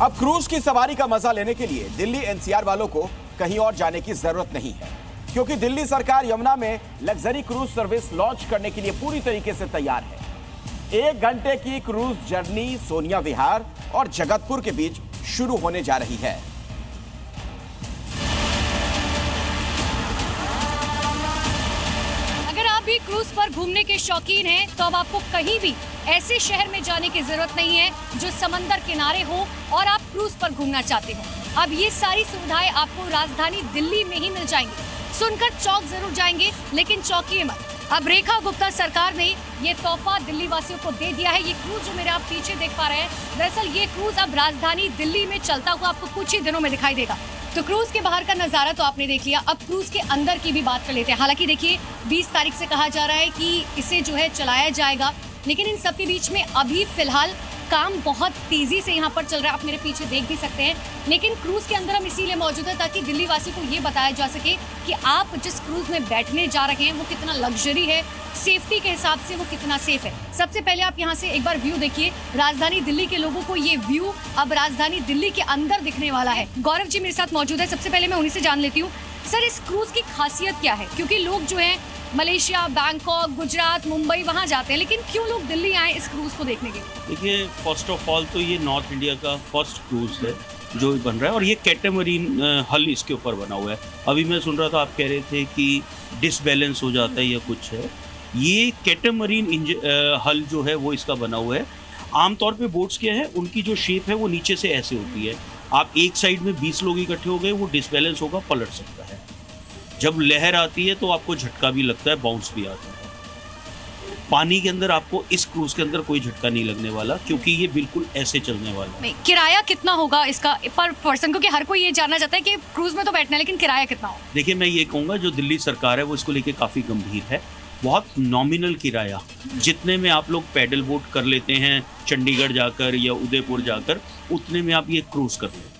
अब क्रूज की सवारी का मजा लेने के लिए दिल्ली एनसीआर वालों को कहीं और जाने की जरूरत नहीं है, क्योंकि दिल्ली सरकार यमुना में लग्जरी क्रूज सर्विस लॉन्च करने के लिए पूरी तरीके से तैयार है। 1 घंटे की क्रूज जर्नी सोनिया विहार और जगतपुर के बीच शुरू होने जा रही है। अगर आप भी क्रूज पर घूमने के शौकीन हैं, तो अब आपको कहीं भी ऐसे शहर में जाने की जरूरत नहीं है जो समंदर किनारे हो और आप क्रूज पर घूमना चाहते हो। अब ये सारी सुविधाएं आपको राजधानी दिल्ली में ही मिल जाएंगी। सुनकर चौंक जरूर जाएंगे, लेकिन चौंकिए मत। अब रेखा गुप्ता सरकार ने ये तोहफा दिल्ली वासियों को दे दिया है। ये क्रूज जो मेरे आप पीछे देख पा रहे हैं, दरअसल ये क्रूज अब राजधानी दिल्ली में चलता हुआ आपको कुछ ही दिनों में दिखाई देगा। तो क्रूज के बाहर का नजारा तो आपने देख लिया, अब क्रूज के अंदर की भी बात कर लेते हैं। हालांकि देखिए 20 तारीख से कहा जा रहा है कि इसे जो है चलाया जाएगा, लेकिन इन सब के बीच में अभी फिलहाल काम बहुत तेजी से यहाँ पर चल रहा है, आप मेरे पीछे देख भी सकते हैं। लेकिन क्रूज के अंदर हम इसीलिए मौजूद है ताकि दिल्ली वासी को ये बताया जा सके कि आप जिस क्रूज में बैठने जा रहे हैं वो कितना लग्जरी है, सेफ्टी के हिसाब से वो कितना सेफ है। सबसे पहले आप यहाँ से एक बार व्यू देखिए। राजधानी दिल्ली के लोगों को ये व्यू अब राजधानी दिल्ली के अंदर दिखने वाला है। गौरव जी मेरे साथ मौजूद है, सबसे पहले मैं उन्हीं से जान लेती हूँ, सर इस क्रूज की खासियत क्या है? क्योंकि लोग जो है मलेशिया, बैंकॉक, गुजरात, मुंबई वहाँ जाते हैं, लेकिन क्यों लोग दिल्ली आए इस क्रूज को देखने के लिए? देखिए, फर्स्ट ऑफ ऑल तो ये नॉर्थ इंडिया का फर्स्ट क्रूज है जो बन रहा है, और ये कैटामरीन हल इसके ऊपर बना हुआ है। अभी मैं सुन रहा था, आप कह रहे थे कि डिसबैलेंस हो जाता है या कुछ है। ये कैटामरीन हल जो है वो इसका बना हुआ है। आमतौर पे बोट्स क्या है, उनकी जो शेप है वो नीचे से ऐसे होती है। आप एक साइड में 20 लोग इकट्ठे हो गए, वो डिसबैलेंस होगा, पलट सकता है। जब लहर आती है तो आपको झटका भी लगता है, बाउंस भी आता है। पानी के अंदर आपको इस क्रूज के अंदर कोई झटका नहीं लगने वाला, क्योंकि ये बिल्कुल ऐसे चलने वाला है। किराया कितना होगा इसका पर पर्सन? क्योंकि हर कोई ये जानना चाहता है कि क्रूज में तो बैठना है, लेकिन किराया कितना होगा? देखिए, मैं ये कहूँगा जो दिल्ली सरकार है वो इसको लेके काफ़ी गंभीर है। बहुत नॉमिनल किराया, जितने में आप लोग पैडल बोट कर लेते हैं चंडीगढ़ जाकर या उदयपुर जाकर, उतने में आप ये क्रूज कर लेते हैं।